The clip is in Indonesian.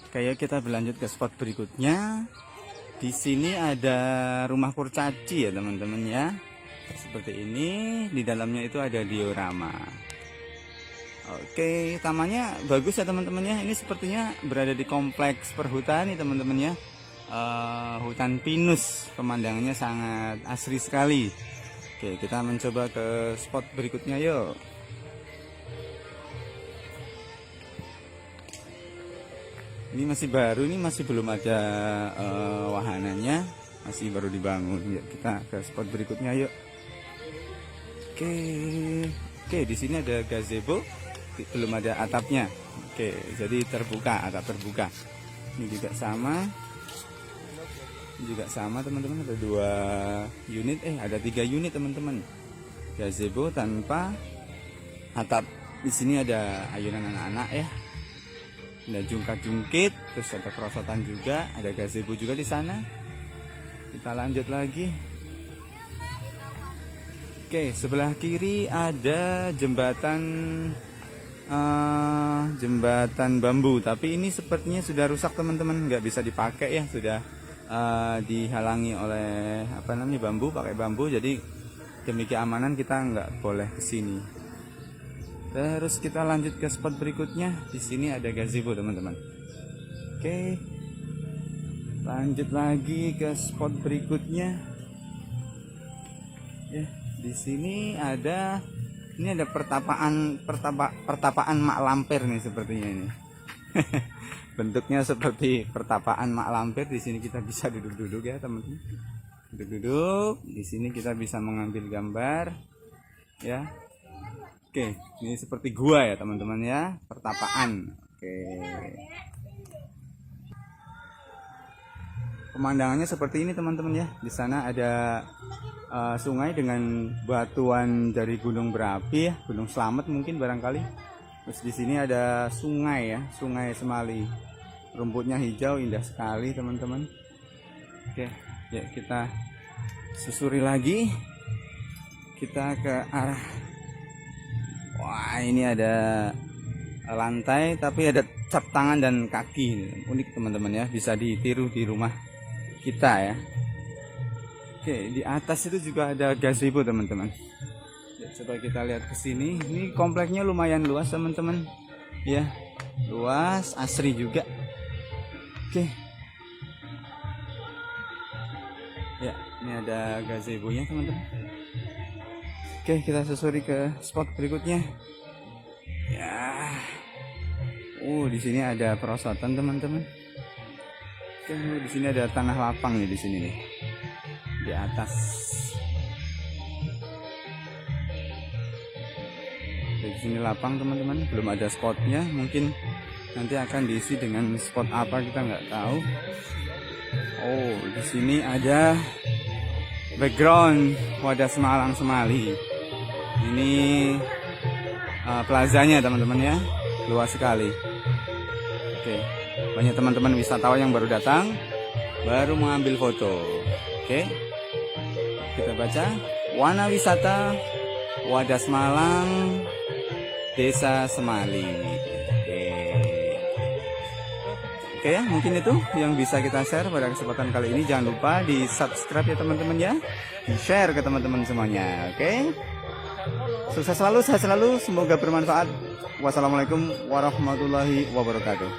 Kayak kita berlanjut ke spot berikutnya. Di sini ada rumah kurcaci ya teman-teman ya. Seperti ini, di dalamnya itu ada diorama. Oke, tamannya bagus ya teman-teman ya. Ini sepertinya berada di kompleks perhutani teman-teman ya. Hutan pinus, pemandangannya sangat asri sekali. Oke, kita mencoba ke spot berikutnya yuk. Ini masih baru, ini masih belum ada wahananya, masih baru dibangun. Ya, kita ke spot berikutnya yuk. Oke, di sini ada gazebo, belum ada atapnya. Oke, jadi terbuka, atap terbuka. Ini juga sama teman-teman, ada 2 unit, ada 3 unit teman-teman. Gazebo tanpa atap. Di sini ada ayunan anak-anak ya. Ada jungkat-jungkit, terus ada perosotan juga, ada gazebo juga di sana. Kita lanjut lagi. Oke, sebelah kiri ada jembatan bambu, tapi ini sepertinya sudah rusak teman-teman, nggak bisa dipakai ya, sudah dihalangi oleh bambu, pakai bambu, jadi demi keamanan kita nggak boleh kesini. Terus kita lanjut ke spot berikutnya. Di sini ada gazebo teman-teman. Oke, lanjut lagi ke spot berikutnya. Ya, di sini ada pertapaan Mak Lampir nih sepertinya ini. Bentuknya seperti pertapaan Mak Lampir. Di sini kita bisa duduk-duduk ya teman-teman. Duduk-duduk. Di sini kita bisa mengambil gambar. Ya. Oke, ini seperti gua ya teman-teman ya, pertapaan. Oke. Pemandangannya seperti ini teman-teman ya. Di sana ada sungai dengan batuan dari gunung berapi ya, Gunung Slamet mungkin barangkali. Terus di sini ada sungai ya, Sungai Semali. Rumputnya hijau, indah sekali teman-teman. Oke, ya kita susuri lagi. Kita ke arah, wah ini ada lantai tapi ada cap tangan dan kaki. Unik teman-teman ya, bisa ditiru di rumah kita ya. Oke, di atas itu juga ada gazebo teman-teman. Ya, coba kita lihat ke sini. Ini kompleknya lumayan luas teman-teman. Ya, luas, asri juga. Oke. Ya, ini ada gazebo-nya teman-teman. Oke, kita susuri ke spot berikutnya. Ya. Di sini ada perosotan teman-teman. Oke, di sini ada tanah lapang nih di sini nih. Di atas. Di sini lapang teman-teman, belum ada spotnya, mungkin nanti akan diisi dengan spot apa kita nggak tahu. Di sini ada background Wadas Malang Semali. Ini plazanya teman-teman ya, luas sekali. Oke, banyak teman-teman wisatawan yang baru datang, baru mengambil foto. Oke. Kita baca, Wana Wisata Wadas Malang, Desa Semali. Oke ya, mungkin itu yang bisa kita share pada kesempatan kali ini. Jangan lupa di subscribe ya teman-teman ya, di share ke teman-teman semuanya. Oke, sukses selalu, sehat selalu, semoga bermanfaat. Wassalamualaikum warahmatullahi wabarakatuh.